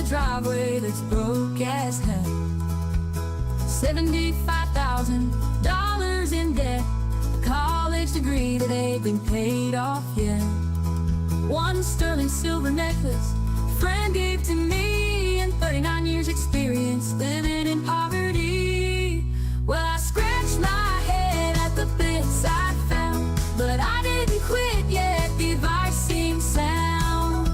driveway that's broke as hell. $75,000 in debt, college degree that ain't been paid off yet. One sterling silver necklace a friend gave to me, and 39 years experience living in poverty. Well, I scratched my head at the bits I found, but I didn't quit yet, the advice seemed sound.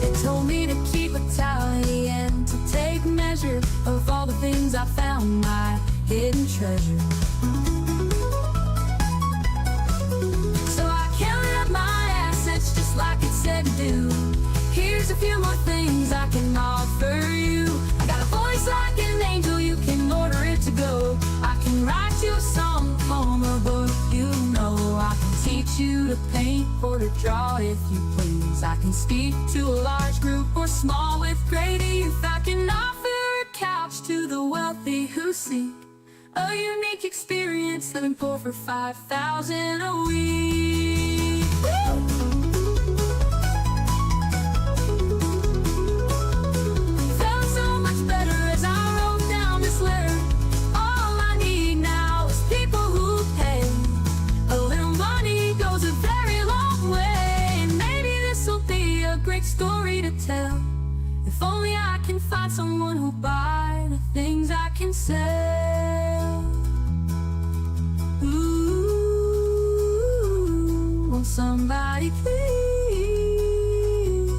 It told me to keep a tally and to take measure of all the things I found, my hidden treasure. So I counted up my assets just like it said to do. Here's a few more things I can offer you. I got a voice like an angel, you can order it to go. I can write you a song, poem, or book, you know. I can teach you to paint or to draw if you please. I can speak to a large group or small with great ease. I can offer a couch to the wealthy who seek a unique experience, living poor for $5,000 a week. Felt so much better as I wrote down this letter. All I need now is people who pay. A little money goes a very long way, and maybe this'll be a great story to tell. If only I can find someone who'll buy the things I can sell. Ooh, won't somebody please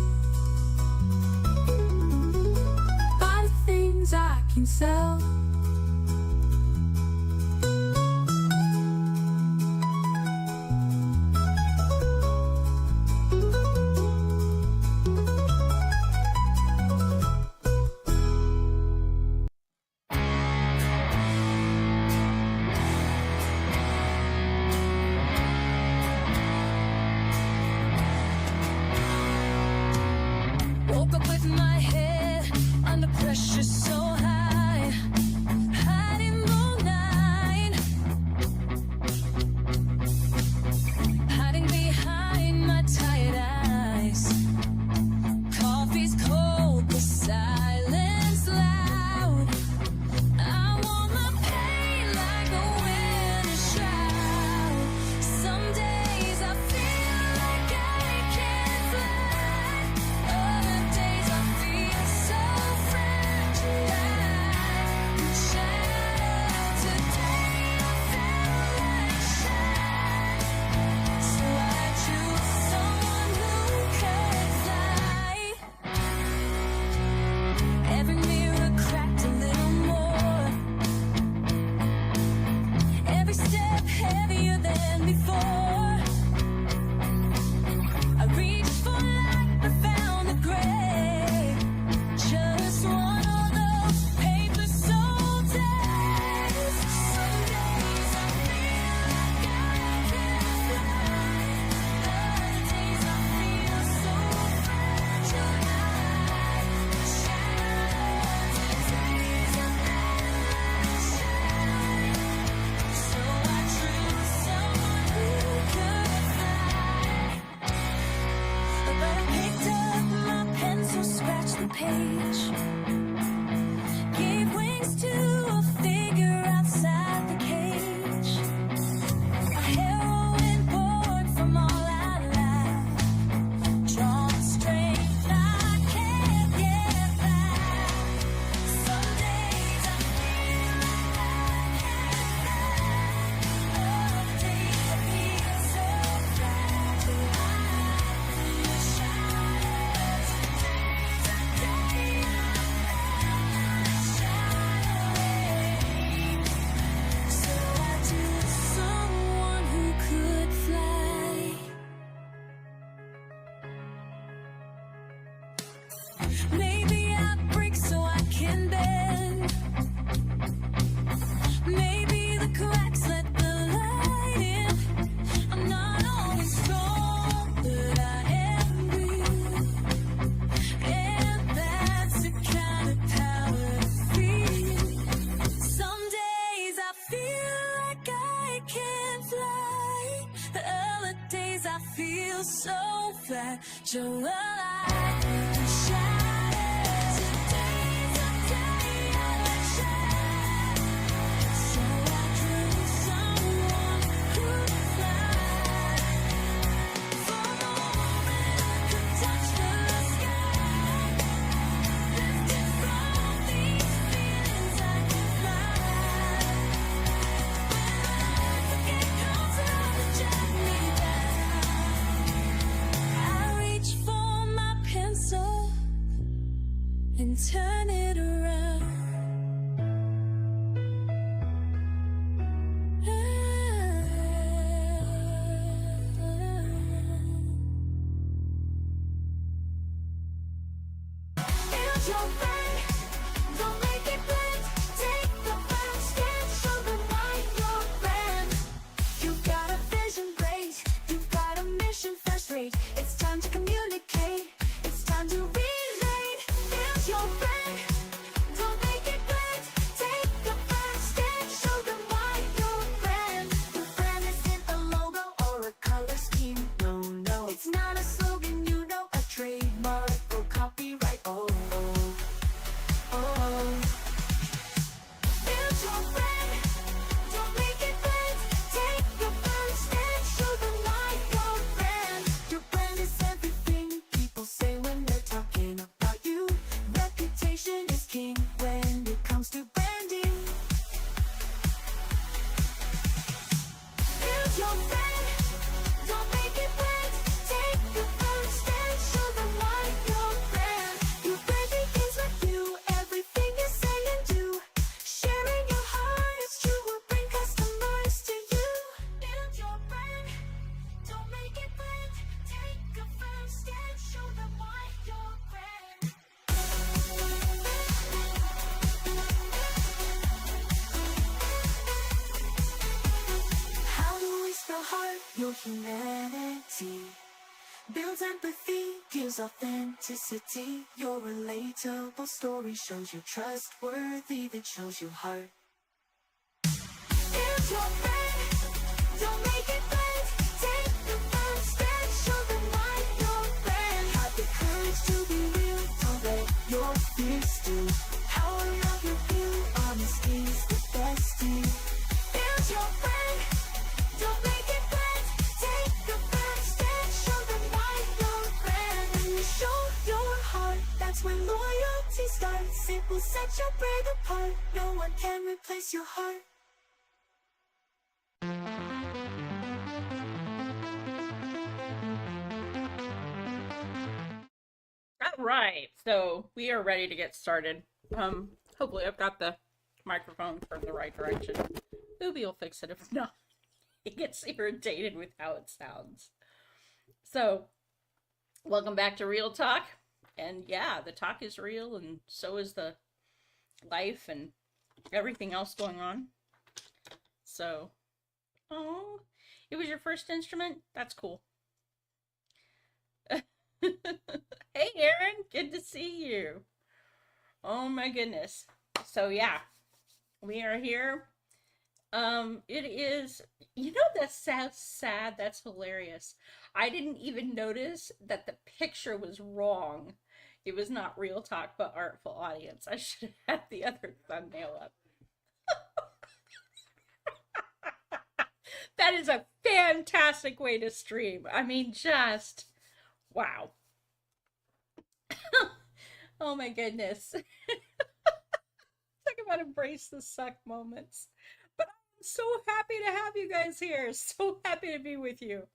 buy the things I can sell? Woke up with my head under pressure so high, hiding all night, hiding behind my tired eyes. Coffee's cold, the silence loud. I want my pain like a winter shroud. Some days I feel like I can't fly. Other days I feel so fragile. Shadow, today I felt like shine. So I choose someone who could fly. Every mirror cracked a little more. Every step heavier than before. I reached for light but found the gray. Just one of those paper soul days. Some days I feel like I can't fly. Other days I feel so fragile. Shadows, days of endless shine. So I choose someone who could fly. But I picked up my pencil, scratched the page, gave wings to a figure outside the cage. A heroine born from all our life, drawn strength I can't get back. Some days I feel like I can't fly. Other days I feel so fragile. The shadows, days I feel so fragile. I shattered. Today's a day I let shine. So I drew someone who'd fly. For a moment I could touch the sky. Lifted from these feelings I can fly. When life again comes around to drag me down, I reach for my pencil and turn it around. Build your brain, don't make it blend. Take the first step, show them why you're brand. You've got a vision, great. You've got a mission, first rate. It's time to communicate. It's time to relate. Build your brain, don't make it blend. Take the first step, show them why you're brand. Your brand isn't a logo or a color scheme. No, no, it's not a slogan, you know, a trademark or copyright. Oh, oh, oh. Build your brand, don't make it blend. Take the first step, show them why you're brand. Your brand is everything people say when they're talking about you. Reputation is king when it comes to branding. Build your brand, don't make it blend. Take the first step, show them why you're brand. Your brand begins with you, everything you say and do. Sharing your heart is true will bring customers to you. Build your brand, don't make it blend. Take a first step, show them why you're brand. How do we spell heart? Your humanity builds empathy, gives authenticity. Your relatable story shows you're trustworthy, that shows you heart. Build your brand, don't make it blend. Take the first step, show them why you're brand. Have the courage to be real, don't let your fears steal. Power of your view, honesty's the best thing. Build your brand, don't make it blend. Take the first step, show them why you're brand. When you show your heart, that's when loyalty starts. It will set your brand apart. No one can replace your heart. All right, so we are ready to get started. Hopefully I've got the microphone from the right direction. Booby will fix it if not. He gets irritated with how it sounds. So, welcome back to Real Talk. And yeah, the talk is real, and so is the life and everything else going on. So, oh, it was your first instrument? That's cool. Hey, Aaron, good to see you. Oh my goodness. So yeah, we are here. It is, you know, that's sad. That's hilarious. I didn't even notice that the picture was wrong. It was not Real Talk, but Artful Audience. I should have had the other thumbnail up. That is a fantastic way to stream. I mean, just wow. Oh my goodness. Talk about embrace the suck moments. But I'm so happy to have you guys here. So happy to be with you.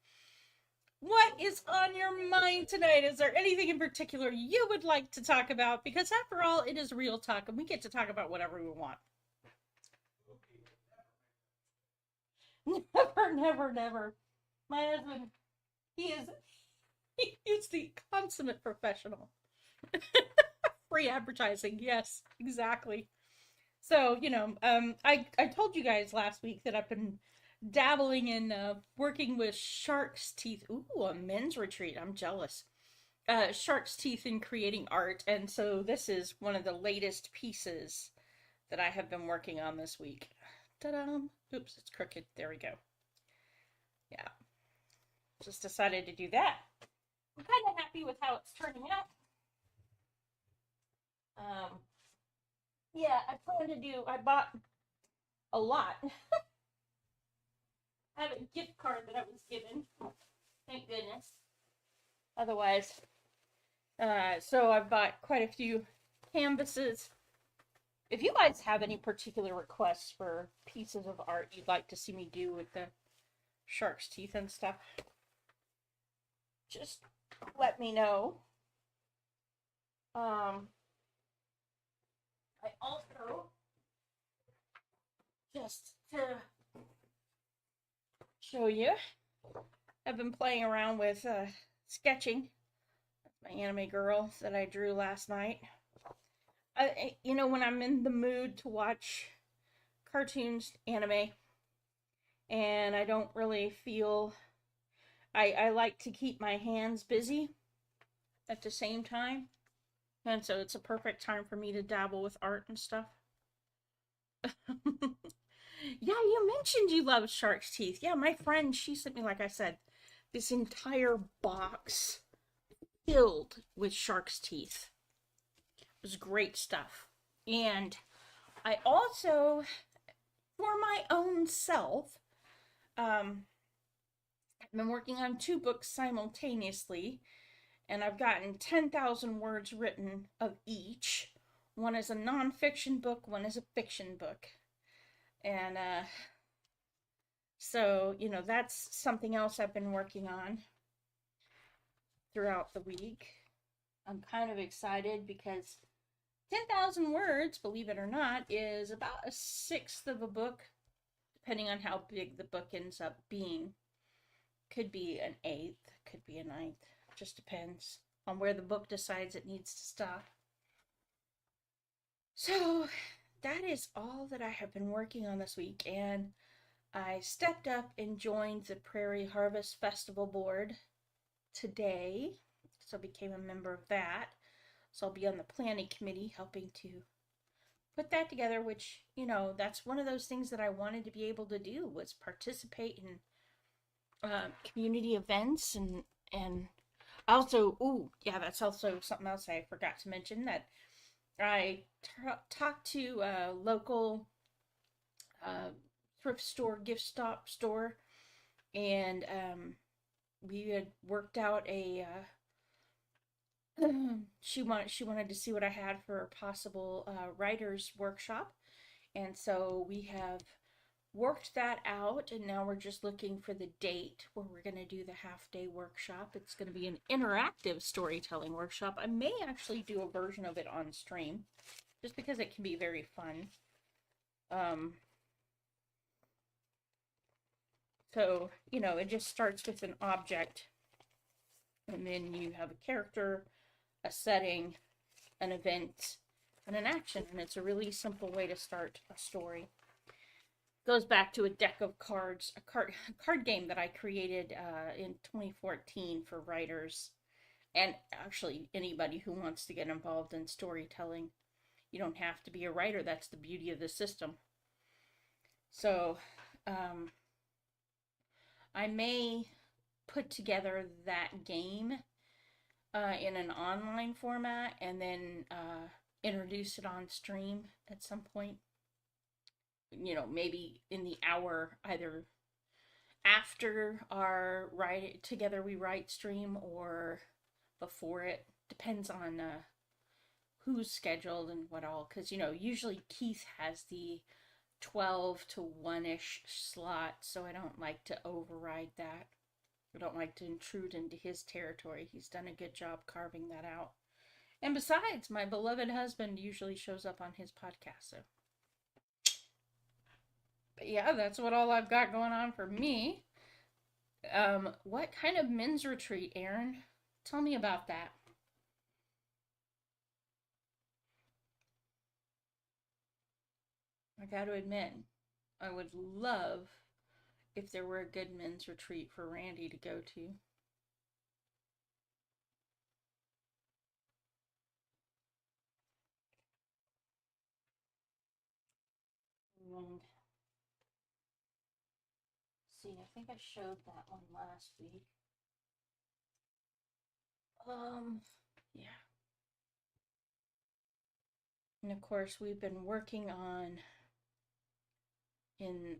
What is on your mind tonight? Is there anything in particular you would like to talk about? Because after all, it is Real Talk and we get to talk about whatever we want. Never. My husband, he is the consummate professional. Free advertising, yes, exactly. So, you know, I told you guys last week that I've been dabbling in working with shark's teeth. Ooh, a men's retreat. I'm jealous. Shark's teeth in creating art. And so this is one of the latest pieces that I have been working on this week. Ta-da! Oops, it's crooked. There we go. Yeah. just decided to do that. I'm kind of happy with how it's turning out. Yeah, I bought a lot. I have a gift card that I was given. Thank goodness. Otherwise, so I've bought quite a few canvases. If you guys have any particular requests for pieces of art you'd like to see me do with the shark's teeth and stuff, just let me know. I also, just to show you, I've been playing around with sketching. My anime girl that I drew last night. You know, when I'm in the mood to watch cartoons, anime, and I don't really feel, I like to keep my hands busy at the same time, and so it's a perfect time for me to dabble with art and stuff. Yeah, you mentioned you love shark's teeth. Yeah, my friend, she sent me, like I said, this entire box filled with shark's teeth. It was great stuff. And I also, for my own self, I've been working on 2 books simultaneously, and I've gotten 10,000 words written of each. One is a nonfiction book, one is a fiction book. And so, you know, that's something else I've been working on throughout the week. I'm kind of excited because 10,000 words, believe it or not, is about a sixth of a book, depending on how big the book ends up being. Could be an eighth, could be a ninth, just depends on where the book decides it needs to stop. So that is all that I have been working on this week, and I stepped up and joined the Prairie Harvest Festival Board today, so I became a member of that. So I'll be on the planning committee helping to put that together, which, you know, that's one of those things that I wanted to be able to do, was participate in community events, and also, ooh, yeah, that's also something else I forgot to mention, that I talked to a local thrift store, gift shop store, and we had worked out a she wanted to see what I had for a possible writers workshop, and so we have worked that out, and now we're just looking for the date where we're going to do the half-day workshop. It's going to be an interactive storytelling workshop. I may actually do a version of it on stream, just because it can be very fun. So, you know, it just starts with an object, and then you have a character, a setting, an event, and an action, and it's a really simple way to start a story. Goes back to a deck of cards, a card game that I created in 2014 for writers, and actually anybody who wants to get involved in storytelling. You don't have to be a writer. That's the beauty of the system. So I may put together that game in an online format, and then introduce it on stream at some point. You know, maybe in the hour, either after our write together we write stream or before it. Depends on who's scheduled and what all, because, you know, usually Keith has the 12 to 1-ish slot, so I don't like to override that. I don't like to intrude into his territory. He's done a good job carving that out. And besides, my beloved husband usually shows up on his podcast, so. But yeah, that's what all I've got going on for me. What kind of men's retreat, Aaron? Tell me about that. I got to admit, I would love if there were a good men's retreat for Randy to go to. And see, I think I showed that one last week. Yeah. And of course, we've been working on in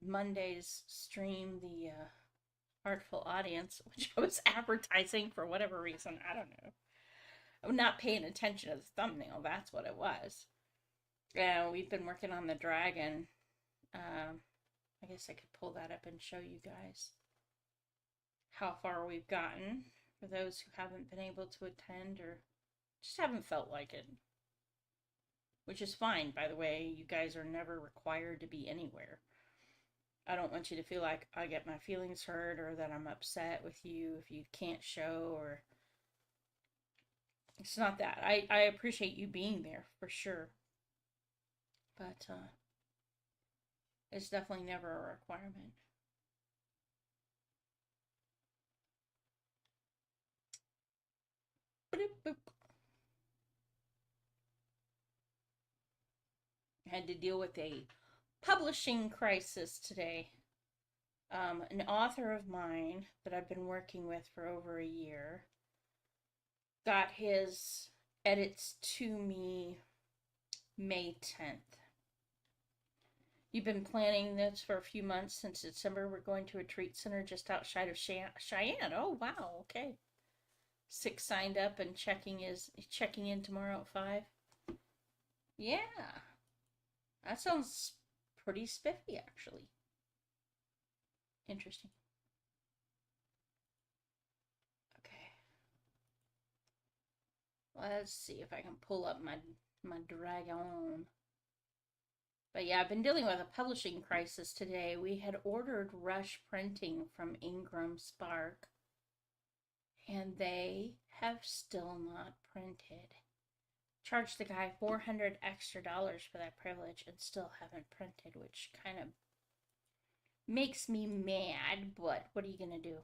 Monday's stream the Artful Audience, which I was advertising for whatever reason. I don't know. I'm not paying attention to the thumbnail. That's what it was. Yeah, we've been working on the dragon. I guess I could pull that up and show you guys how far we've gotten for those who haven't been able to attend or just haven't felt like it. Which is fine, by the way. You guys are never required to be anywhere. I don't want you to feel like I get my feelings hurt or that I'm upset with you if you can't show, or it's not that. I appreciate you being there for sure. But it's definitely never a requirement. Boop. I had to deal with a publishing crisis today. An author of mine that I've been working with for over a year got his edits to me May 10th. You've been planning this for a few months since December. We're going to a retreat center just outside of Cheyenne. Oh, wow. Okay. 6 signed up and checking in tomorrow at 5. Yeah. That sounds pretty spiffy, actually. Interesting. Okay. Let's see if I can pull up my dragon. But yeah, I've been dealing with a publishing crisis today. We had ordered rush printing from Ingram Spark, and they have still not printed. Charged the guy $400 extra for that privilege and still haven't printed, which kind of makes me mad, but what are you gonna do?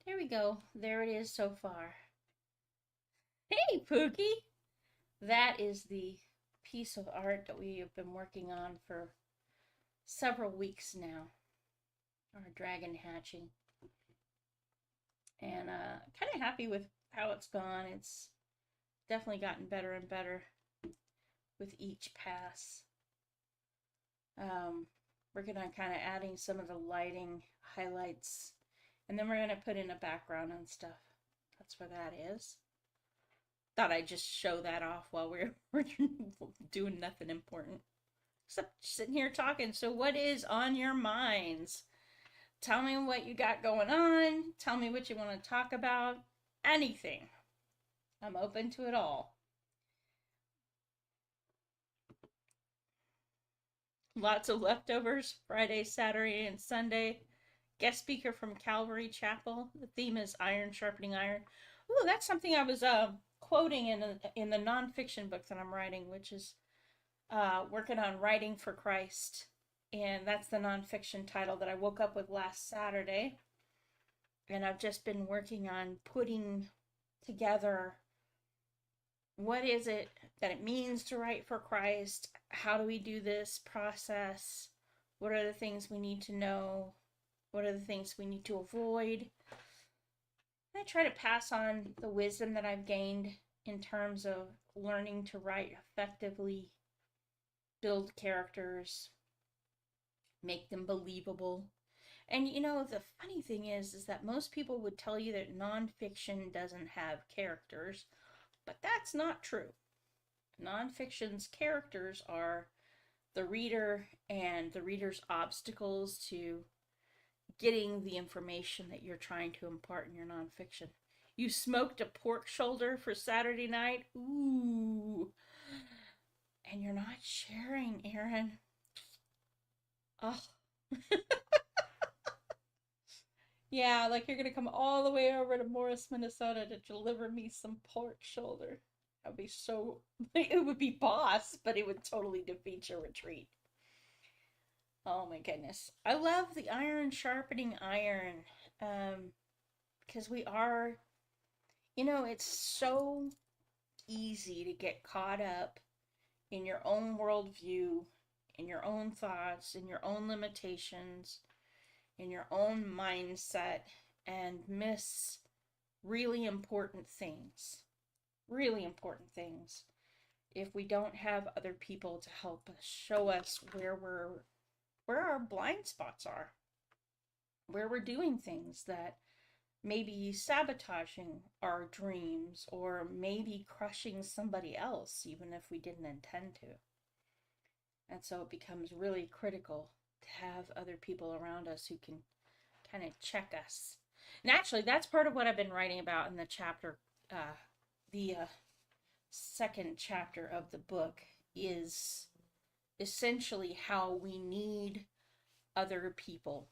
There we go. There it is so far. Hey, Pookie! That is the piece of art that we have been working on for several weeks now. Our dragon hatching. And kind of happy with how it's gone. It's definitely gotten better and better with each pass. Working on kind of adding some of the lighting highlights, and then we're going to put in a background and stuff. That's where that is. Thought I'd just show that off while we're doing nothing important except sitting here talking. So what is on your minds? Tell me what you got going on. Tell me what you want to talk about. Anything. I'm open to it all. Lots of leftovers Friday, Saturday, and Sunday. Guest speaker from Calvary Chapel. The theme is iron sharpening iron. Ooh, that's something I was quoting in the nonfiction book that I'm writing, which is working on Writing for Christ. And that's the nonfiction title that I woke up with last Saturday. And I've just been working on putting together what is it that it means to write for Christ? How do we do this process? What are the things we need to know? What are the things we need to avoid? I try to pass on the wisdom that I've gained in terms of learning to write effectively, build characters, make them believable. And you know, the funny thing is that most people would tell you that nonfiction doesn't have characters, but that's not true. Nonfiction's characters are the reader and the reader's obstacles to getting the information that you're trying to impart in your nonfiction. You smoked a pork shoulder for Saturday night? Ooh. And you're not sharing, Aaron. Oh. Yeah, like you're gonna come all the way over to Morris, Minnesota to deliver me some pork shoulder. That would be so, it would be boss, but it would totally defeat your retreat. Oh my goodness. I love the iron sharpening iron. Because we are, you know, it's so easy to get caught up in your own worldview, in your own thoughts, in your own limitations, in your own mindset, and miss really important things. Really important things. If we don't have other people to help us show us where our blind spots are, where we're doing things that maybe sabotaging our dreams or maybe crushing somebody else, even if we didn't intend to. And so it becomes really critical to have other people around us who can kind of check us. And actually, that's part of what I've been writing about in the chapter, the second chapter of the book is essentially how we need other people.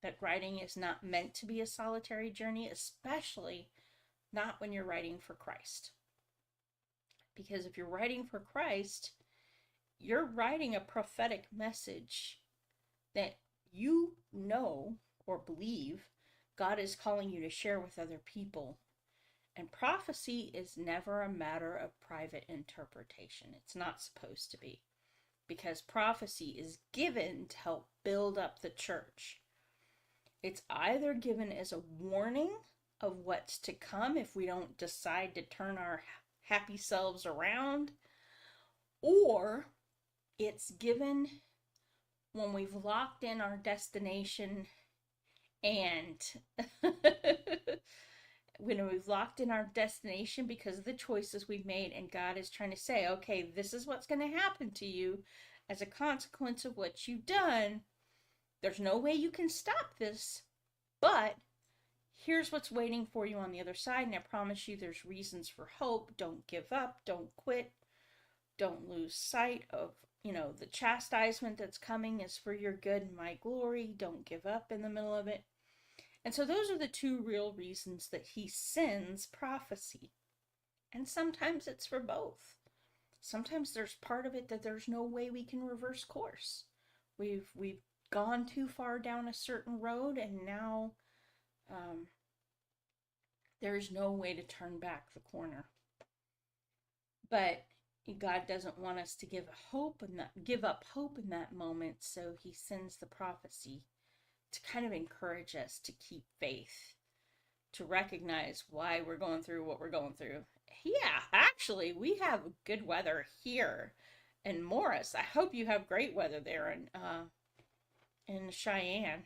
That writing is not meant to be a solitary journey, especially not when you're writing for Christ. Because if you're writing for Christ, you're writing a prophetic message that you know or believe God is calling you to share with other people. And prophecy is never a matter of private interpretation. It's not supposed to be. Because prophecy is given to help build up the church. It's either given as a warning of what's to come if we don't decide to turn our happy selves around, or it's given when we've locked in our destination and when we've locked in our destination because of the choices we've made, and God is trying to say, okay, this is what's going to happen to you as a consequence of what you've done. There's no way you can stop this, but here's what's waiting for you on the other side, and I promise you there's reasons for hope. Don't give up, don't quit, don't lose sight of, the chastisement that's coming is for your good and my glory. Don't give up in the middle of it. And so those are the two real reasons that he sends prophecy. And sometimes it's for both. Sometimes there's part of it that there's no way we can reverse course. We've gone too far down a certain road, and now there's no way to turn back the corner. But God doesn't want us to give up hope in that moment, so he sends the prophecy to kind of encourage us to keep faith, to recognize why we're going through what we're going through. Yeah, actually, we have good weather here in Morris. I hope you have great weather there in Cheyenne.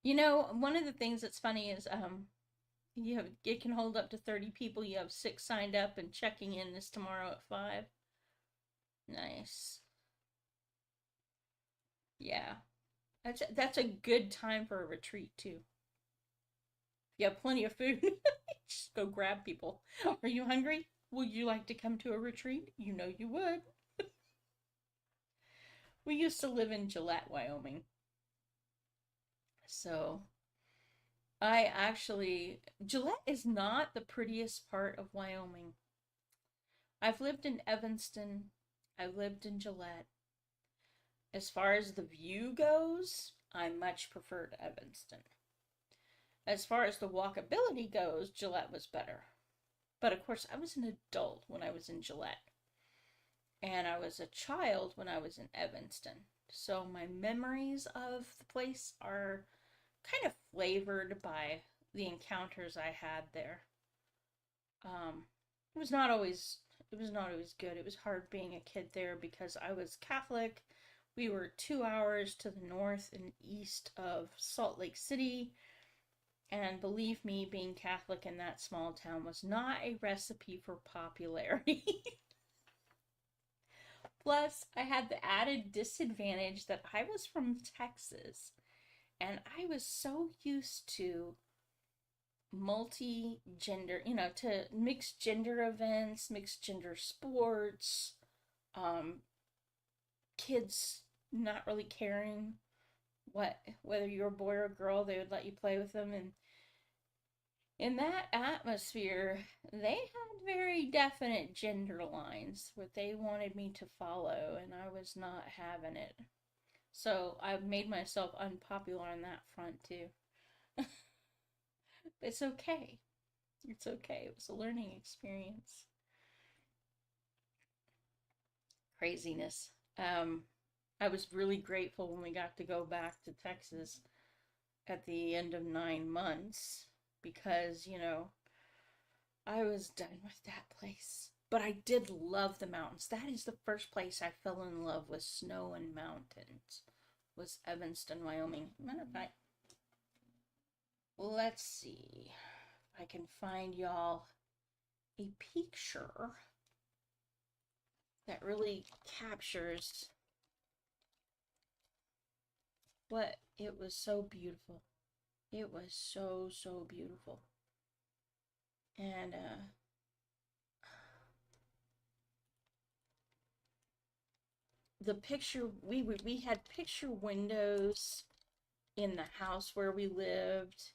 One of the things that's funny is it can hold up to 30 people. You have 6 signed up, and checking in is tomorrow at 5. Nice. Yeah. That's a good time for a retreat too. If you have plenty of food, just go grab people. Are you hungry? Would you like to come to a retreat? You know you would. We used to live in Gillette, Wyoming. So Gillette is not the prettiest part of Wyoming. I've lived in Evanston. I've lived in Gillette. As far as the view goes, I much preferred Evanston. As far as the walkability goes, Gillette was better. But of course, I was an adult when I was in Gillette. And I was a child when I was in Evanston. So my memories of the place are kind of flavored by the encounters I had there. It was not always good. It was hard being a kid there because I was Catholic. We were 2 hours to the north and east of Salt Lake City. And believe me, being Catholic in that small town was not a recipe for popularity. Plus, I had the added disadvantage that I was from Texas. And I was so used to multi-gender, to mixed gender events, mixed gender sports, kids not really caring whether you're a boy or a girl. They would let you play with them, and in that atmosphere they had very definite gender lines that they wanted me to follow, and I was not having it. So I've made myself unpopular on that front too. It's okay. It's okay. It was a learning experience. Craziness. I was really grateful when we got to go back to Texas at the end of 9 months because, I was done with that place. But I did love the mountains. That is the first place I fell in love with snow and mountains. Was Evanston, Wyoming. Matter of fact, let's see if I can find y'all a picture that really captures what it was so beautiful. It was so, so beautiful. And the picture, we had picture windows in the house where we lived,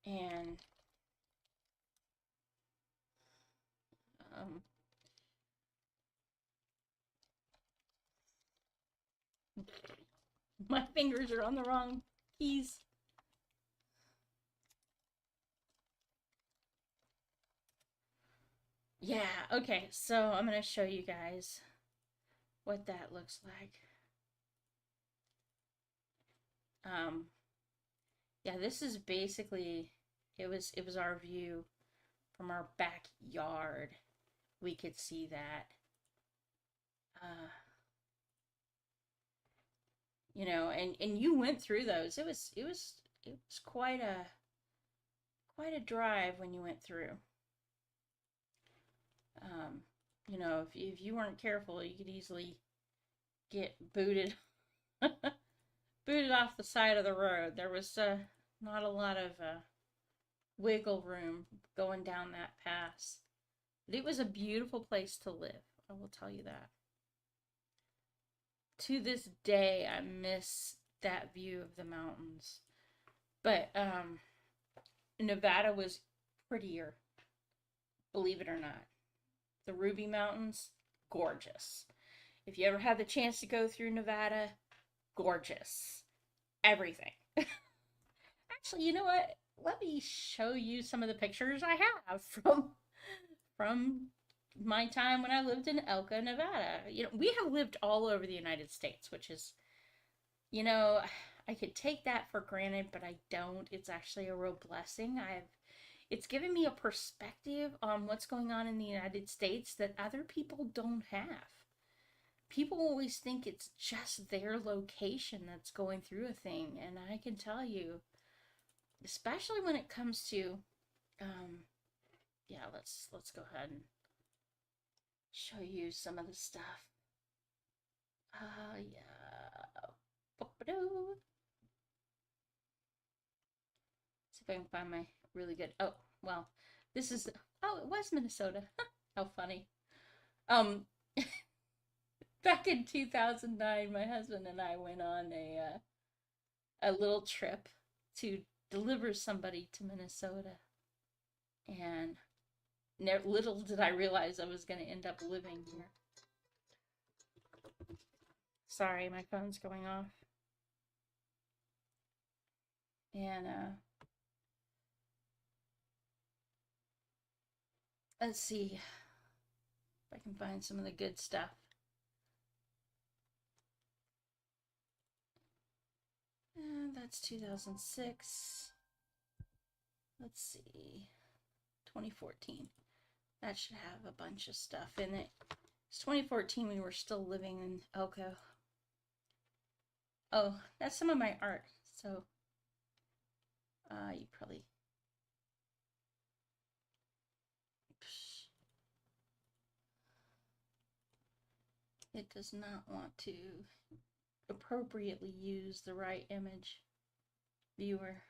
and my fingers are on the wrong keys. Yeah, okay, so I'm gonna show you guys what that looks like. Yeah, this is basically, it was our view from our backyard. We could see that. And you went through those. It was quite a drive when you went through. If you weren't careful, you could easily get booted booted off the side of the road. There was not a lot of wiggle room going down that pass. But it was a beautiful place to live, I will tell you that. To this day, I miss that view of the mountains. But Nevada was prettier, believe it or not. The Ruby Mountains, gorgeous. If you ever have the chance to go through Nevada, gorgeous. Everything. Actually, you know what? Let me show you some of the pictures I have from my time when I lived in Elko, Nevada. We have lived all over the United States, which is, I could take that for granted, but I don't. It's actually a real blessing. It's given me a perspective on what's going on in the United States that other people don't have. People always think it's just their location that's going through a thing, and I can tell you, especially when it comes to, yeah, let's go ahead and show you some of the stuff. Yeah. See if I can find my really good. Oh, well, this is. Oh, it was Minnesota. How funny. Back in 2009, my husband and I went on a little trip to deliver somebody to Minnesota, and little did I realize I was going to end up living here. Sorry, my phone's going off. And let's see if I can find some of the good stuff. And that's 2006. Let's see. 2014. That should have a bunch of stuff in it. It's 2014, we were still living in Elko. Oh, that's some of my art. So, you probably... Oops. It does not want to appropriately use the right image viewer.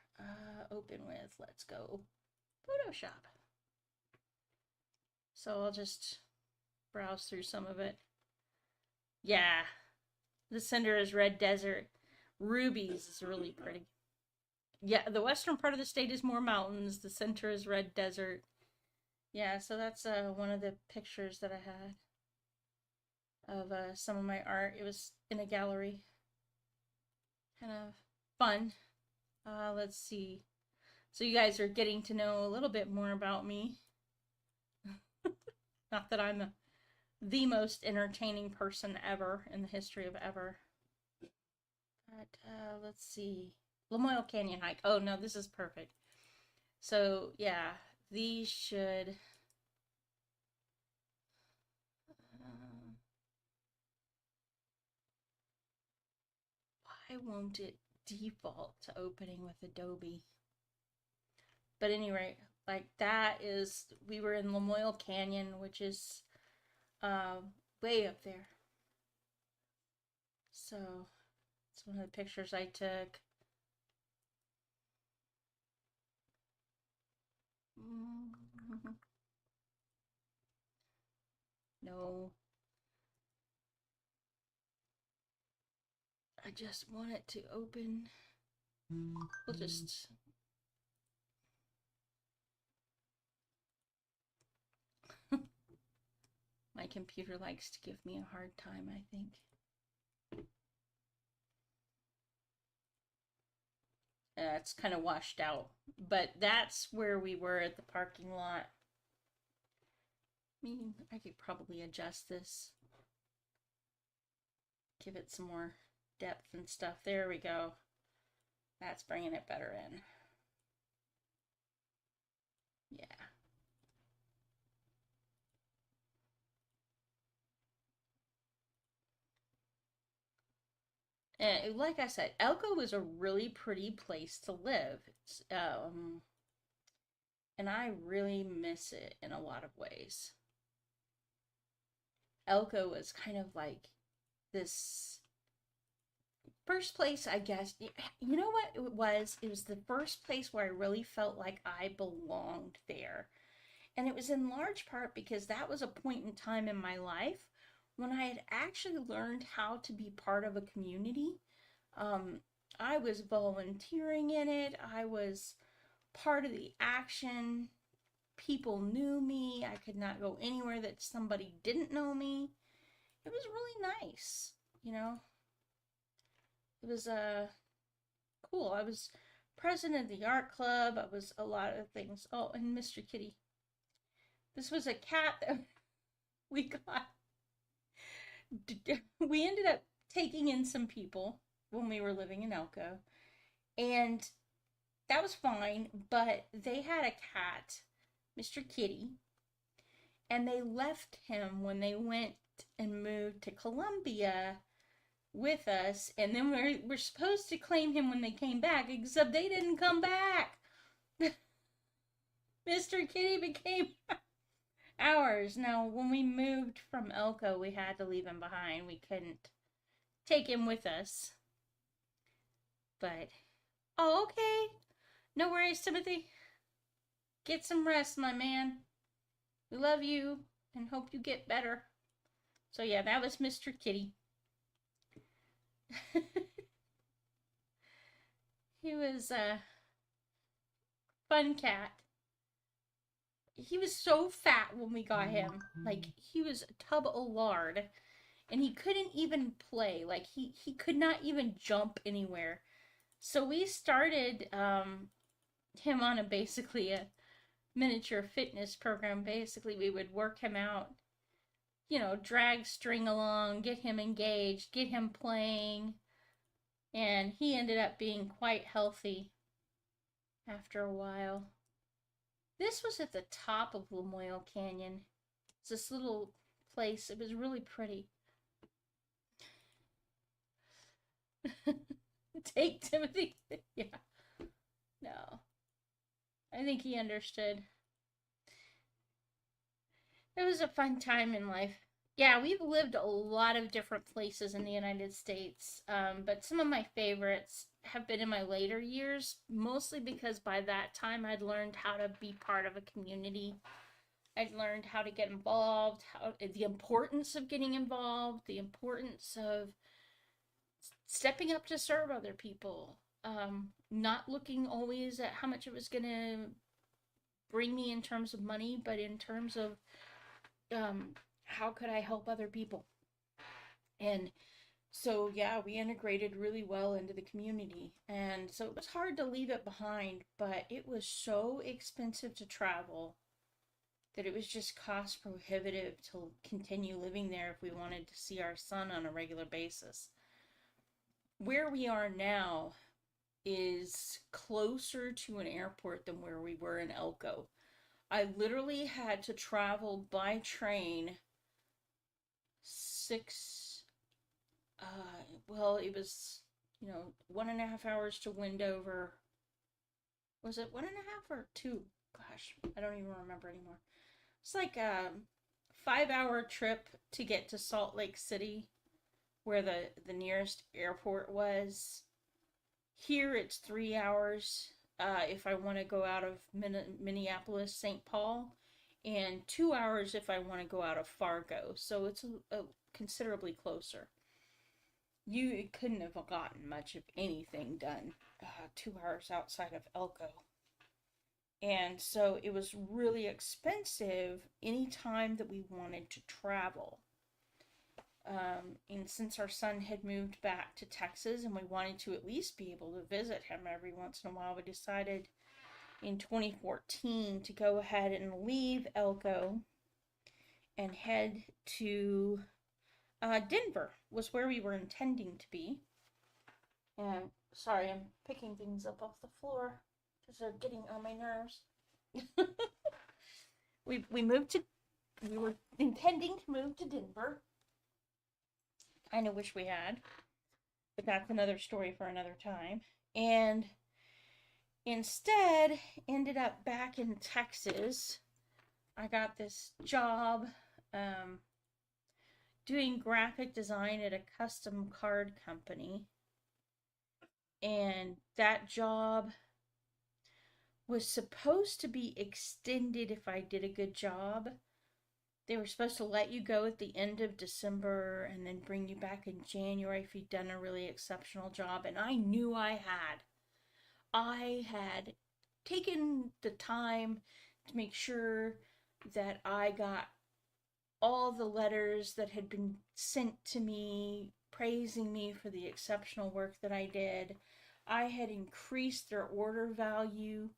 Open with, let's go, Photoshop. So I'll just browse through some of it. Yeah, the center is red desert. Rubies is really pretty. Yeah, the western part of the state is more mountains. The center is red desert. Yeah, so that's one of the pictures that I had of some of my art. It was in a gallery. Kind of fun. Let's see. So you guys are getting to know a little bit more about me. Not that I'm the most entertaining person ever in the history of ever. Let's see. Lamoille Canyon hike. Oh no, this is perfect. So yeah, these should. Why won't it default to opening with Adobe? But anyway, like that is, we were in Lamoille Canyon, which is way up there. So it's one of the pictures I took. No. I just want it to open. We'll just. My computer likes to give me a hard time, I think. It's kind of washed out, but that's where we were at the parking lot. I mean, I could probably adjust this, give it some more depth and stuff. There we go. That's bringing it better in. Yeah. And like I said, Elko is a really pretty place to live. And I really miss it in a lot of ways. Elko was kind of like this first place, I guess. You know what it was? It was the first place where I really felt like I belonged there. And it was in large part because that was a point in time in my life when I had actually learned how to be part of a community. I was volunteering in it. I was part of the action. People knew me. I could not go anywhere that somebody didn't know me. It was really nice, you know. It was cool. I was president of the art club. I was a lot of things. Oh, and Mr. Kitty. This was a cat that we got. We ended up taking in some people when we were living in Elko, and that was fine, but they had a cat, Mr. Kitty, and they left him when they went and moved to Columbia with us, and then we're supposed to claim him when they came back, except they didn't come back. Mr. Kitty became ours. Now, when we moved from Elko, we had to leave him behind. We couldn't take him with us. But, oh, okay. No worries, Timothy. Get some rest, my man. We love you and hope you get better. So, yeah, that was Mr. Kitty. He was a fun cat. He was so fat when we got him. Like, he was a tub of lard. And he couldn't even play. Like, he could not even jump anywhere. So we started him on basically a miniature fitness program. Basically, we would work him out, you know, drag string along, get him engaged, get him playing. And he ended up being quite healthy after a while. This was at the top of Lamoille Canyon. It's this little place. It was really pretty. Take Timothy. Yeah. No. I think he understood. It was a fun time in life. Yeah, we've lived a lot of different places in the United States, but some of my favorites have been in my later years, mostly because by that time I'd learned how to be part of a community. I'd learned how to get involved, the importance of getting involved, the importance of stepping up to serve other people, not looking always at how much it was going to bring me in terms of money, but in terms of how could I help other people. And so, yeah, we integrated really well into the community. And so it was hard to leave it behind, but it was so expensive to travel that it was just cost prohibitive to continue living there if we wanted to see our son on a regular basis. where we are now is closer to an airport than where we were in Elko. I literally had to travel by train it was, 1.5 hours to Wendover. Was it 1.5 or 2? Gosh, I don't even remember anymore. It's like a 5-hour trip to get to Salt Lake City, where the nearest airport was. Here it's 3 hours if I want to go out of Minneapolis, St. Paul, and 2 hours if I want to go out of Fargo. So it's considerably closer. You couldn't have gotten much of anything done 2 hours outside of Elko. And so it was really expensive any time that we wanted to travel. And since our son had moved back to Texas and we wanted to at least be able to visit him every once in a while, we decided in 2014 to go ahead and leave Elko and head to Denver, was where we were intending to be. And sorry, I'm picking things up off the floor because they're getting on my nerves. we were intending to move to Denver. Kind of wish we had, but that's another story for another time. And instead ended up back in Texas. I got this job doing graphic design at a custom card company, and that job was supposed to be extended if I did a good job. They were supposed to let you go at the end of December and then bring you back in January if you'd done a really exceptional job. And I knew I had. I had taken the time to make sure that I got all the letters that had been sent to me praising me for the exceptional work that I did. I had increased their order value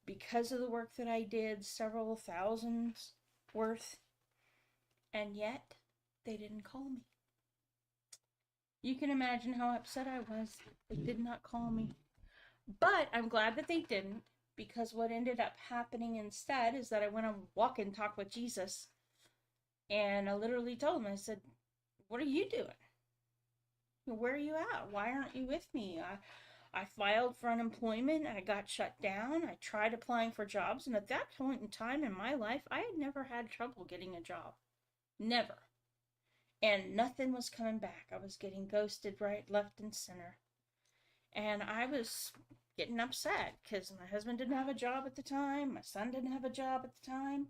because of the work that I did, several thousands worth, and yet they didn't call me. You can imagine how upset I was. They did not call me. But I'm glad that they didn't, because what ended up happening instead is that I went on a walk and talk with Jesus, and I literally told him, I said, what are you doing? Where are you at? Why aren't you with me? I filed for unemployment. I got shut down. I tried applying for jobs. And at that point in time in my life, I had never had trouble getting a job. Never. And nothing was coming back. I was getting ghosted right, left, and center. And I was getting upset because my husband didn't have a job at the time. My son didn't have a job at the time.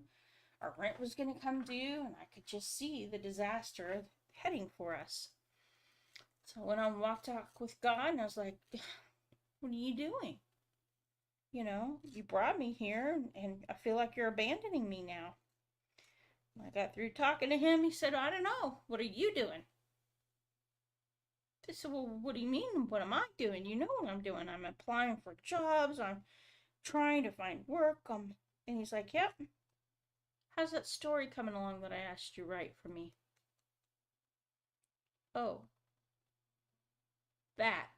Our rent was going to come due. And I could just see the disaster heading for us. So I went on walk talk with God, and I was like, what are you doing? You brought me here, and I feel like you're abandoning me now. When I got through talking to him, he said, I don't know. What are you doing? I said, well, what do you mean? What am I doing? You know what I'm doing. I'm applying for jobs. I'm trying to find work. And he's like, yep. How's that story coming along that I asked you to write for me? Oh.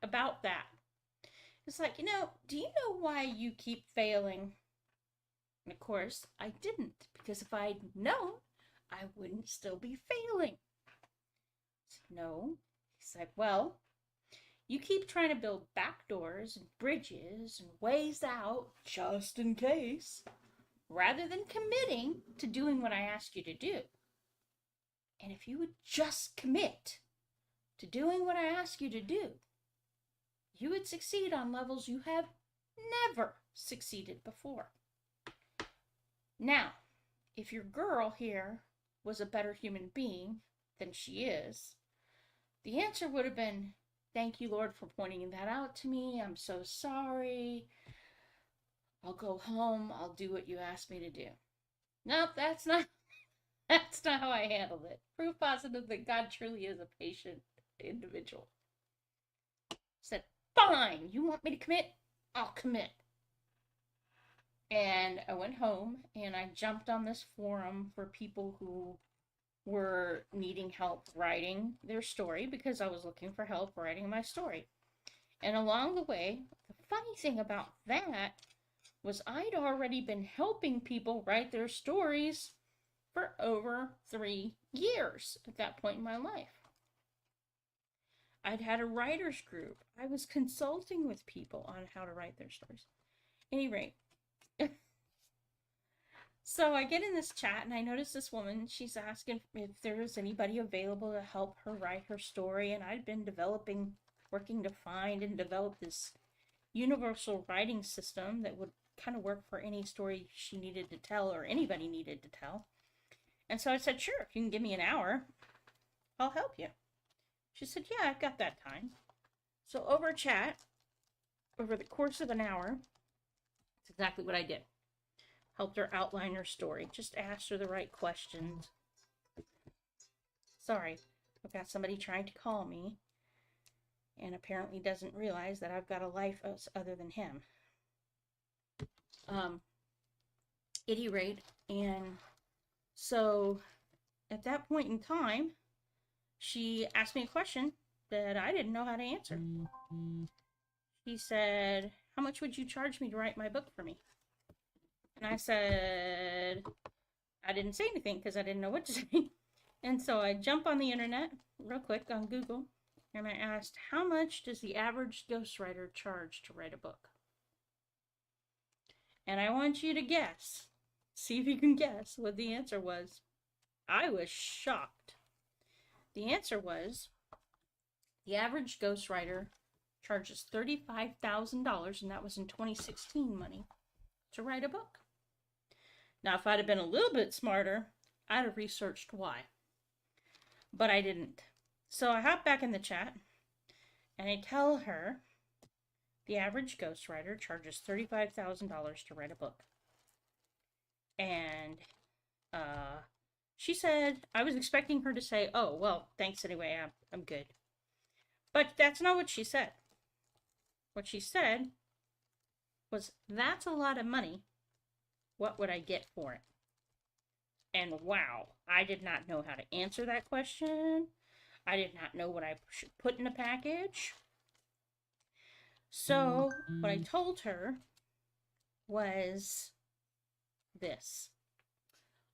About that. It's like, do you know why you keep failing? And of course, I didn't, because if I'd known, I wouldn't still be failing. I said, no. He's like, well, you keep trying to build back doors and bridges and ways out just in case, rather than committing to doing what I asked you to do. And if you would just commit to doing what I ask you to do, you would succeed on levels you have never succeeded before. Now, if your girl here was a better human being than she is, the answer would have been, thank you, Lord, for pointing that out to me. I'm so sorry. I'll go home. I'll do what you asked me to do. Nope, that's not how I handled it. Proof positive that God truly is a patient individual. Said, fine, you want me to commit? I'll commit. And I went home and I jumped on this forum for people who were needing help writing their story because I was looking for help writing my story. And along the way, the funny thing about that was I'd already been helping people write their stories for over 3 years at that point in my life. I'd had a writer's group. I was consulting with people on how to write their stories. At any rate, so I get in this chat and I notice this woman, she's asking if there was anybody available to help her write her story. And I'd been working to find and develop this universal writing system that would kind of work for any story she needed to tell or anybody needed to tell. And so I said, sure, if you can give me an hour, I'll help you. She said, yeah, I've got that time. So over chat, over the course of an hour, that's exactly what I did. Helped her outline her story. Just asked her the right questions. Sorry, I've got somebody trying to call me and apparently doesn't realize that I've got a life other than him. At any rate, and so at that point in time, she asked me a question that I didn't know how to answer. She said, how much would you charge me to write my book for me? And I said, I didn't say anything because I didn't know what to say. And so I jump on the internet real quick on Google and I asked, how much does the average ghostwriter charge to write a book? And I want you to guess. See if you can guess what the answer was. I was shocked. The answer was, the average ghostwriter charges $35,000, and that was in 2016 money, to write a book. Now, if I'd have been a little bit smarter, I'd have researched why. But I didn't. So I hop back in the chat, and I tell her the average ghostwriter charges $35,000 to write a book. And she said, I was expecting her to say, oh, well, thanks anyway, I'm good. But that's not what she said. What she said was, that's a lot of money. What would I get for it? And wow, I did not know how to answer that question. I did not know what I should put in a package. So what I told her was this.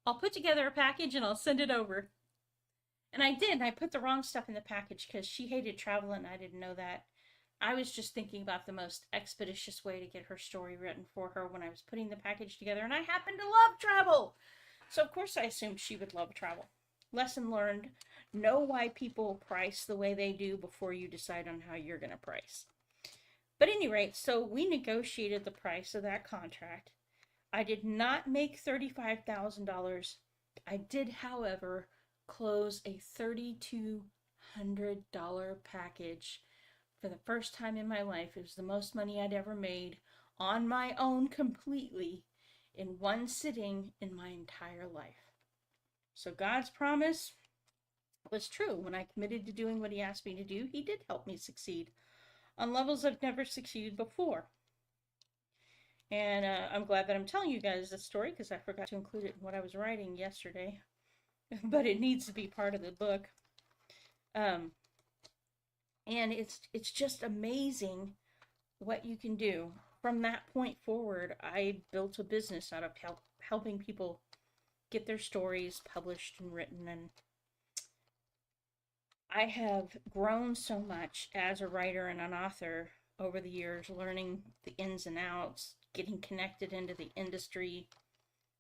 I'll put together a package and I'll send it over. And I did. I put the wrong stuff in the package because she hated traveling. I didn't know that. I was just thinking about the most expeditious way to get her story written for her when I was putting the package together. And I happen to love travel. So of course I assumed she would love travel. Lesson learned. Know why people price the way they do before you decide on how you're going to price. But at any rate, so we negotiated the price of that contract. I did not make $35,000. I did, however, close a $3,200 package for the first time in my life. It was the most money I'd ever made on my own completely in one sitting in my entire life. So God's promise was true. When I committed to doing what he asked me to do, he did help me succeed on levels I've never succeeded before. And I'm glad that I'm telling you guys this story because I forgot to include it in what I was writing yesterday. But it needs to be part of the book. And it's just amazing what you can do. From that point forward, I built a business out of helping people get their stories published and written. And I have grown so much as a writer and an author over the years, learning the ins and outs, getting connected into the industry,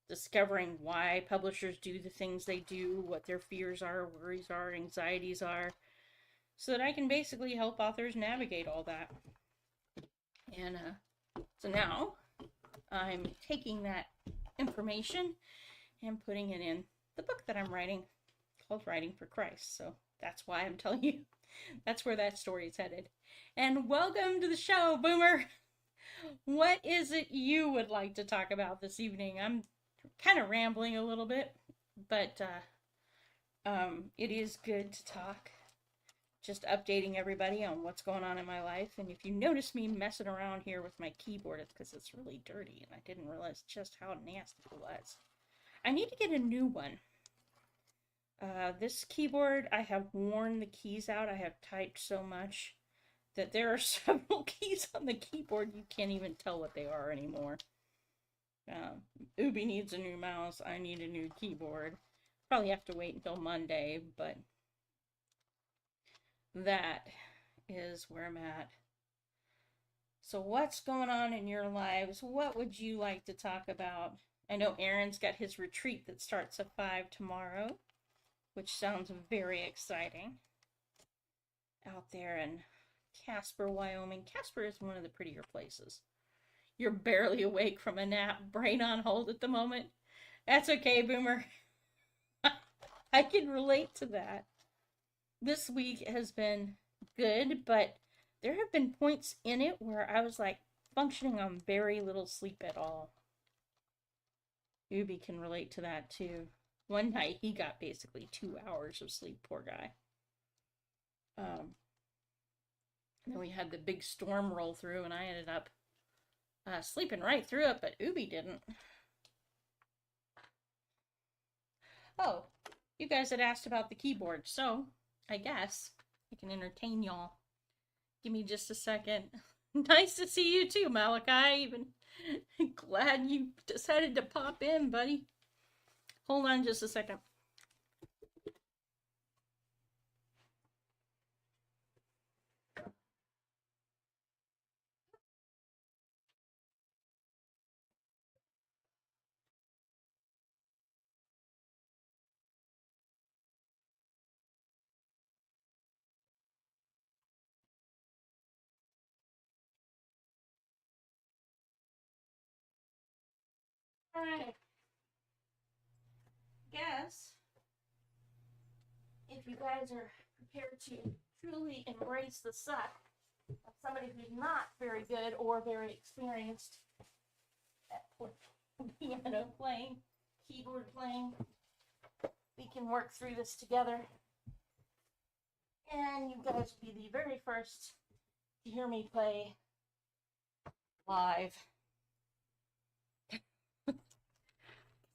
discovering why publishers do the things they do, what their fears are, worries are, anxieties are, so that I can basically help authors navigate all that. And so now I'm taking that information and putting it in the book that I'm writing called Writing for Christ. So that's why I'm telling you. That's where that story is headed. And welcome to the show, Boomer. What is it you would like to talk about this evening? I'm kind of rambling a little bit, but it is good to talk. Just updating everybody on what's going on in my life. And if you notice me messing around here with my keyboard, it's because it's really dirty and I didn't realize just how nasty it was. I need to get a new one. This keyboard, I have worn the keys out. I have typed so much that there are several keys on the keyboard you can't even tell what they are anymore. Ubi needs a new mouse. I need a new keyboard. Probably have to wait until Monday, but that is where I'm at. So what's going on in your lives? What would you like to talk about? I know Aaron's got his retreat that starts at 5 tomorrow, which sounds very exciting. Out there in Casper, Wyoming. Casper is one of the prettier places. You're barely awake from a nap, brain on hold at the moment. That's okay, Boomer. I can relate to that. This week has been good, but there have been points in it where I was like functioning on very little sleep at all. Ubi can relate to that too. One night he got basically 2 hours of sleep, poor guy. Then we had the big storm roll through, and I ended up sleeping right through it, but Ubi didn't. Oh, you guys had asked about the keyboard, so I guess I can entertain y'all. Give me just a second. Nice to see you too, Malachi. Even glad you decided to pop in, buddy. Hold on just a second. All right. Guess if you guys are prepared to truly embrace the suck of somebody who's not very good or very experienced at piano playing, keyboard playing, we can work through this together. And you guys will be the very first to hear me play live.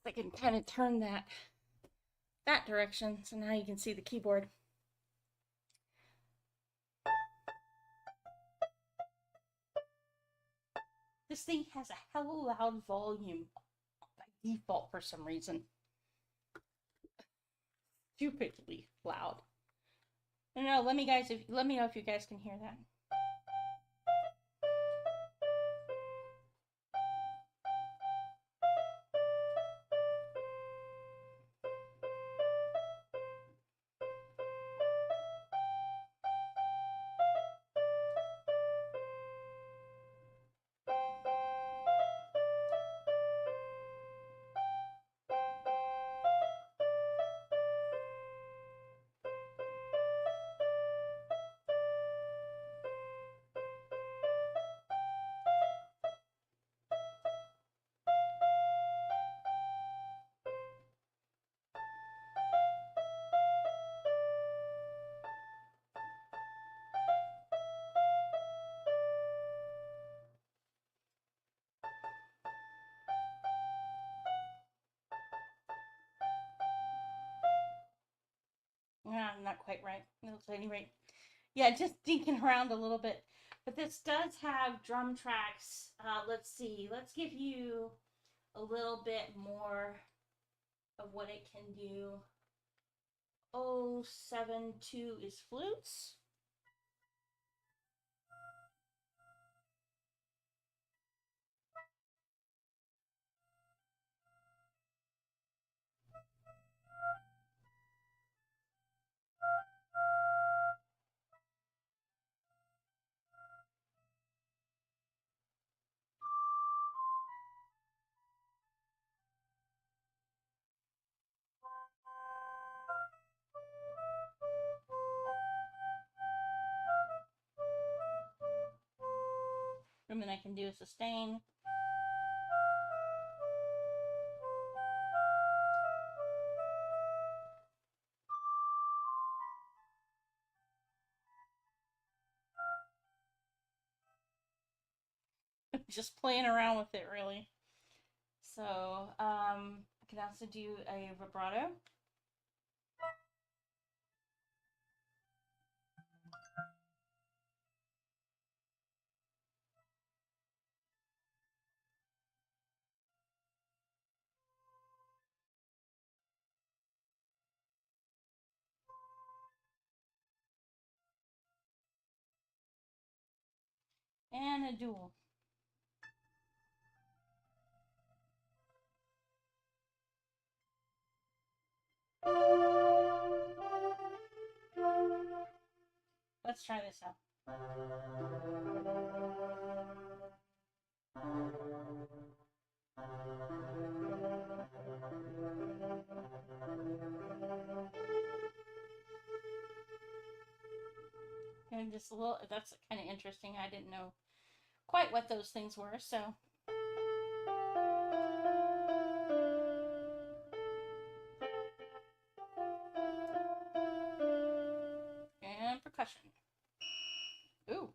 I can kind of turn that direction, so now you can see the keyboard. This thing has a hella loud volume by default for some reason. Stupidly loud. No, let me know if you guys can hear that. Not quite right. At any rate. Yeah, just dinking around a little bit. But this does have drum tracks. Let's see. Let's give you a little bit more of what it can do. 072 is flutes. And then I can do a sustain. Just playing around with it, really. So, I can also do a vibrato. And a dual. Let's try this out. And just a little, that's kind of interesting. I didn't know quite what those things were, so. And percussion. Ooh.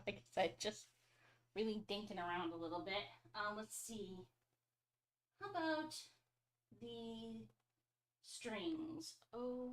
Like I said, just really dinking around a little bit. Let's see. How about the strings? 040.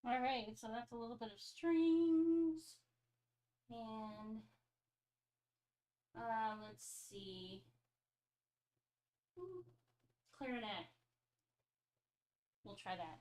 Alright, so that's a little bit of strings. And let's see. Clarinet. We'll try that.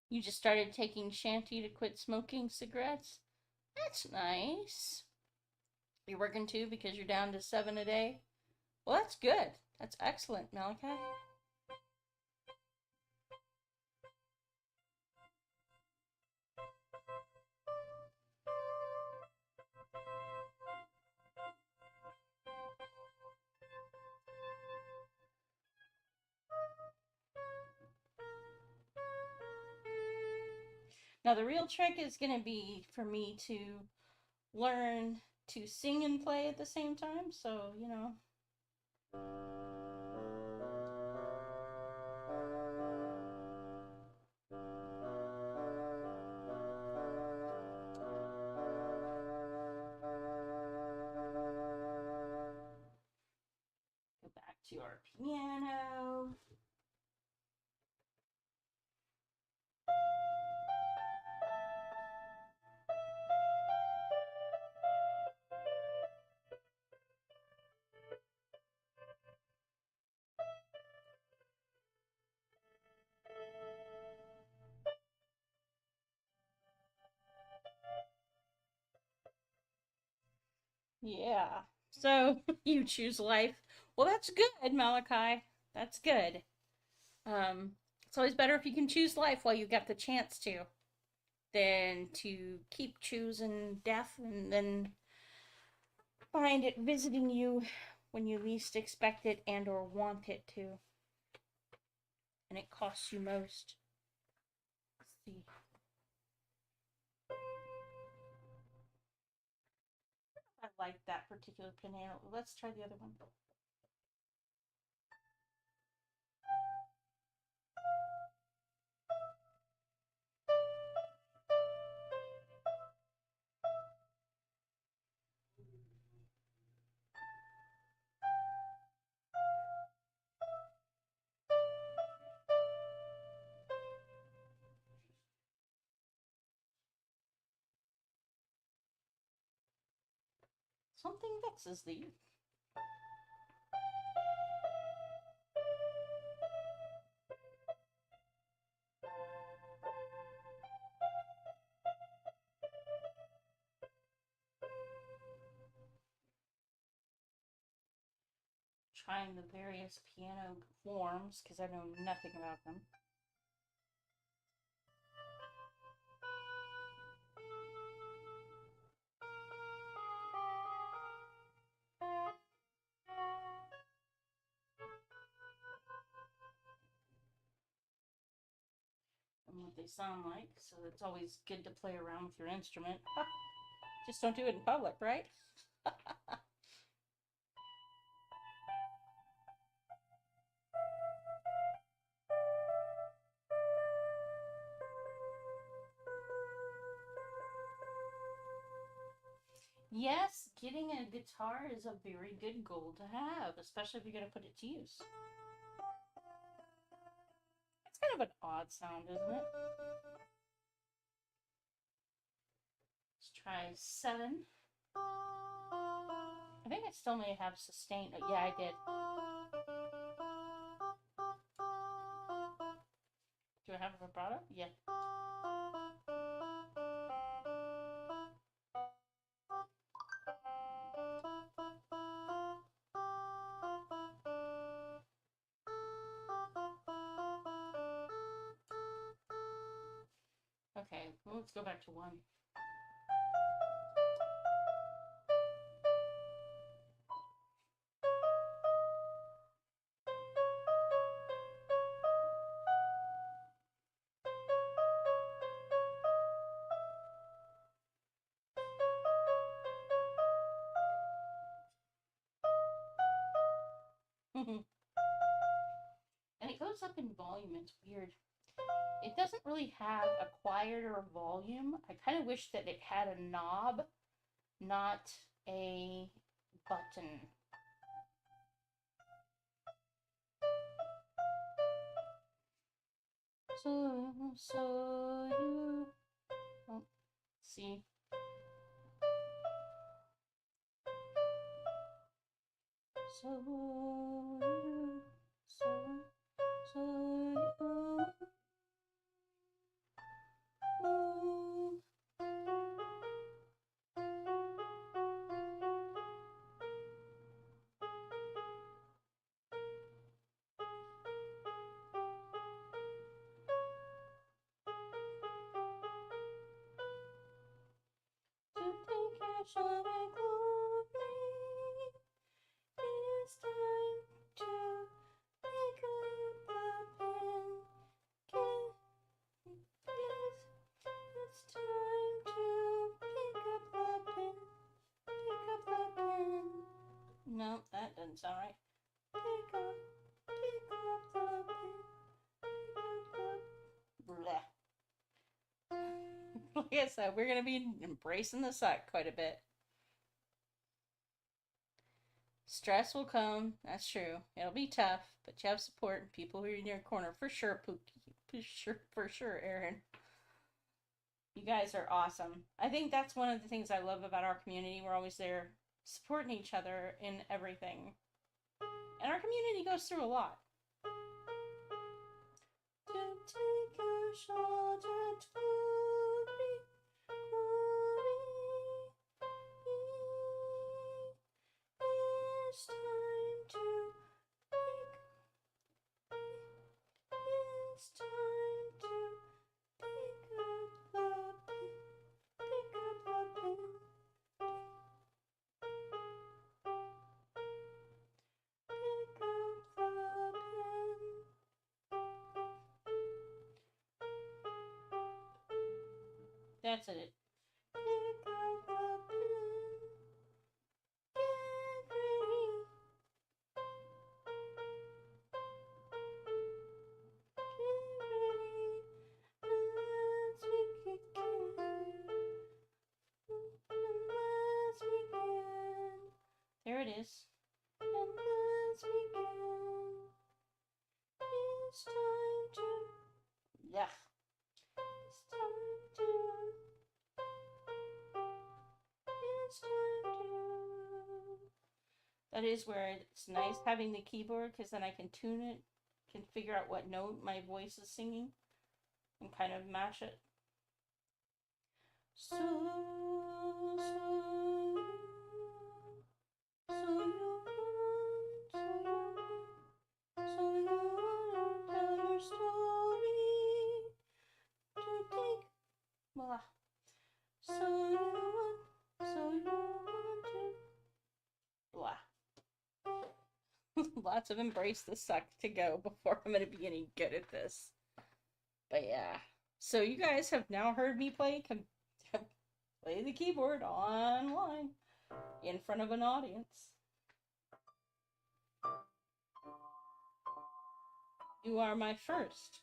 You just started taking shanty to quit smoking cigarettes? That's nice. You're working too because you're down to 7 a day? Well, that's good. That's excellent, Malachi. Now, the real trick is going to be for me to learn to sing and play at the same time, so, you know. Go back to our piano. Yeah. So you choose life. Well, that's good, Malachi. That's good. It's always better if you can choose life while you got the chance to, than to keep choosing death and then find it visiting you when you least expect it and or want it to. and it costs you most. Let's see. I like that particular banana. Let's try the other one. Something vexes thee. Trying the various piano forms because I know nothing about them. And what they sound like, so it's always good to play around with your instrument. Just don't do it in public, right? Yes, getting a guitar is a very good goal to have, especially if you're going to put it to use. It's kind of an odd sound, isn't it? Let's try 7. I think I still may have sustained. Oh, yeah, I did. Do I have a vibrato? Yeah. Okay, well, let's go back to 1. And it goes up in volume. It's weird. It doesn't really have a quieter volume. I kind of wish that it had a knob, not a button. So you see. So you, so you. To think you should include me. It's time to pick up the pen. It's time to pick up the pen. Pick up the pen. No, that doesn't sound right. Pick up the pen. Pick up the... Bleh. Like I said, we're going to be embracing the suck quite a bit. Stress will come, that's true. It'll be tough, but you have support and people who are in your corner for sure, Pookie. For sure, Aaron. You guys are awesome. I think that's one of the things I love about our community. We're always there supporting each other in everything. And our community goes through a lot. To take a shot at it's time to it's time to pick up the pen. Pick up the pen. Pick up the pen. That's it. Pick up the pen. Get ready. There it is. And let's begin. It's time to. Yeah. It's time to. It's time to. That is where it's nice having the keyboard, because then I can tune it, can figure out what note my voice is singing, and kind of match it. So you wanna tell your story to take. Voila. So you want to. Blah. Lots of embrace the suck to go before I'm going to be any good at this. But yeah. So you guys have now heard me play the keyboard online in front of an audience. You are my first.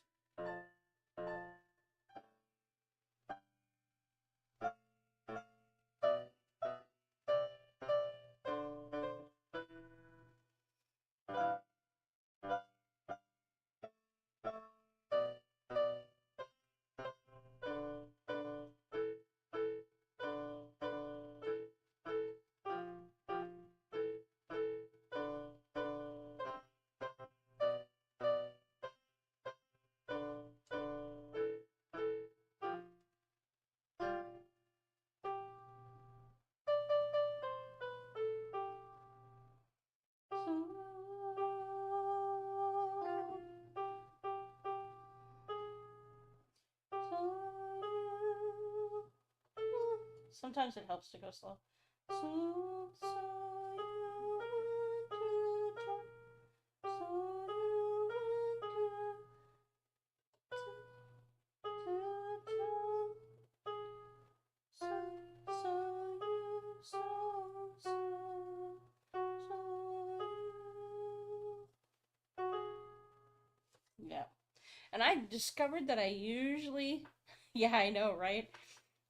Sometimes it helps to go slow. Yeah. And I discovered that I usually, yeah, I know, right?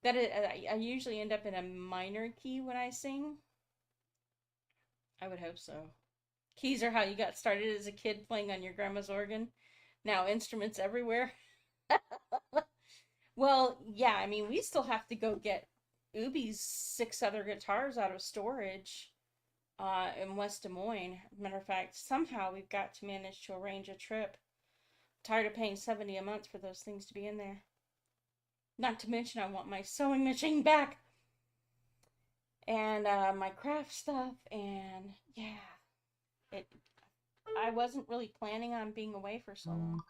That I usually end up in a minor key when I sing. I would hope so. Keys are how you got started as a kid playing on your grandma's organ. Now instruments everywhere. Well, yeah, I mean, we still have to go get Ubi's 6 other guitars out of storage in West Des Moines. Matter of fact, somehow we've got to manage to arrange a trip. Tired of paying $70 a month for those things to be in there. Not to mention I want my sewing machine back. And my craft stuff, and yeah. I wasn't really planning on being away for so long.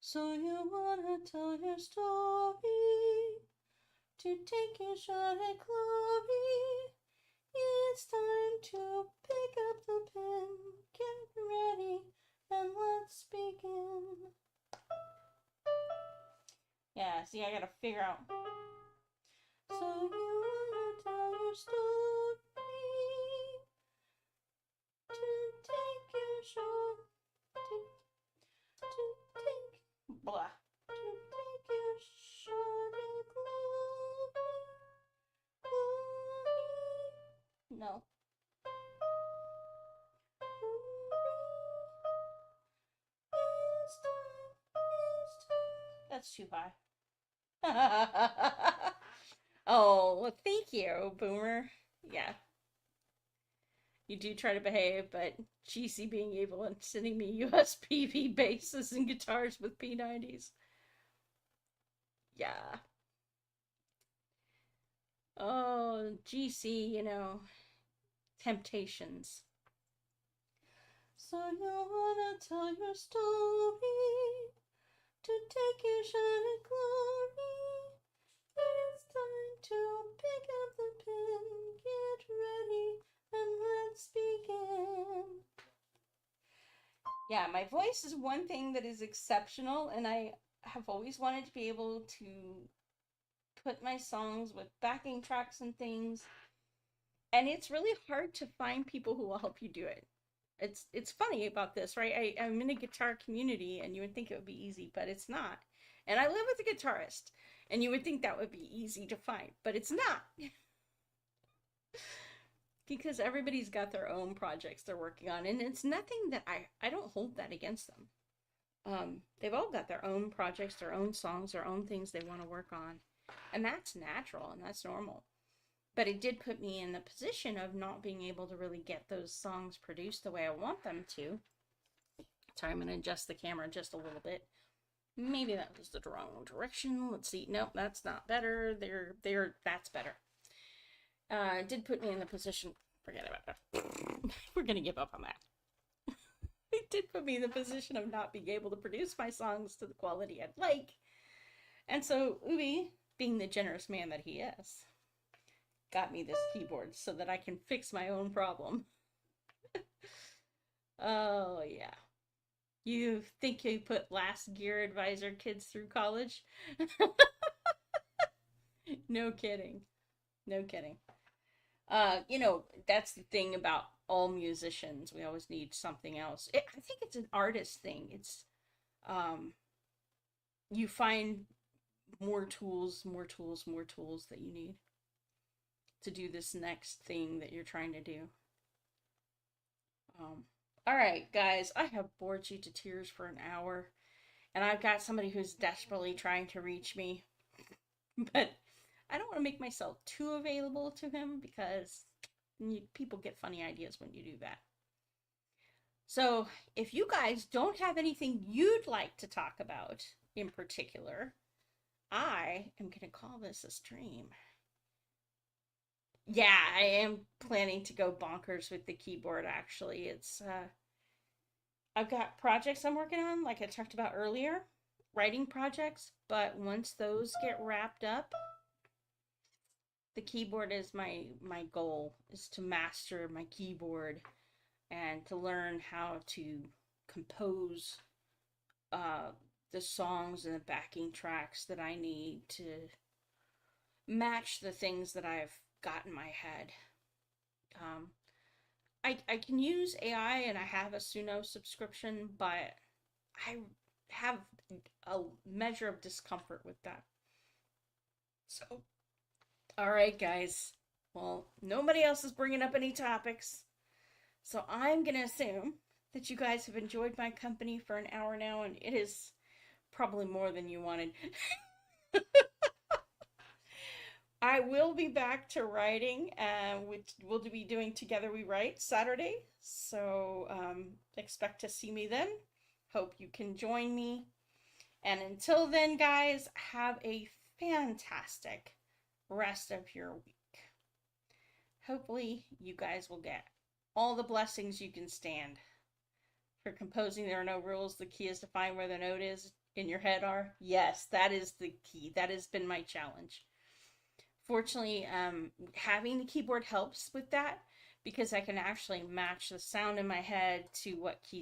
So you wanna tell your story to take your shot at glory. It's time to pick up the pen, get ready, and let's begin. Yeah, see, I gotta figure out. So you wanna tell your story to take your shot, to take, Blah. to take your shot at glory. No. That's too high. Oh, well, thank you, Boomer. Yeah. You do try to behave, but GC being able and sending me USPV basses and guitars with P90s. Yeah. Oh, GC, you know, temptations. So you wanna tell your story to take your shot at glory. It's time to pick up the pen, get ready, and let's begin. Yeah, my voice is one thing that is exceptional, and I have always wanted to be able to put my songs with backing tracks and things. And it's really hard to find people who will help you do it. It's funny about this, right? I'm in a guitar community, and you would think it would be easy, but it's not. And I live with a guitarist, and you would think that would be easy to find, but it's not. Because everybody's got their own projects they're working on, and it's nothing that I don't hold that against them. They've all got their own projects, their own songs, their own things they want to work on, and that's natural and that's normal. But it did put me in the position of not being able to really get those songs produced the way I want them to. Sorry, I'm going to adjust the camera just a little bit. Maybe that was the wrong direction. Let's see. Nope, that's not better. That's better. It did put me in the position. Forget about that. We're going to give up on that. It did put me in the position of not being able to produce my songs to the quality I'd like. And so Ubi, being the generous man that he is, got me this keyboard so that I can fix my own problem. Oh, yeah. You think you put last gear advisor kids through college? No kidding. No kidding. That's the thing about all musicians. We always need something else. I think it's an artist thing. It's, you find more tools that you need to do this next thing that you're trying to do. All right, guys, I have bored you to tears for an hour, and I've got somebody who's desperately trying to reach me, but I don't want to make myself too available to him because people get funny ideas when you do that. So if you guys don't have anything you'd like to talk about in particular, I am going to call this a stream. Yeah, I am planning to go bonkers with the keyboard, actually. I've got projects I'm working on, like I talked about earlier, writing projects, but once those get wrapped up, the keyboard is my goal, is to master my keyboard and to learn how to compose the songs and the backing tracks that I need to match the things that I've got in my head. I can use AI and I have a Suno subscription, but I have a measure of discomfort with that. So, all right, guys. Well, nobody else is bringing up any topics. So I'm going to assume that you guys have enjoyed my company for an hour now, and it is probably more than you wanted. I will be back to writing, which we'll be doing Together We Write Saturday. So expect to see me then. Hope you can join me. And until then, guys, have a fantastic rest of your week. Hopefully, you guys will get all the blessings you can stand. For composing, there are no rules. The key is to find where the note is in your head are. Yes, that is the key. That has been my challenge. Fortunately, having the keyboard helps with that because I can actually match the sound in my head to what keys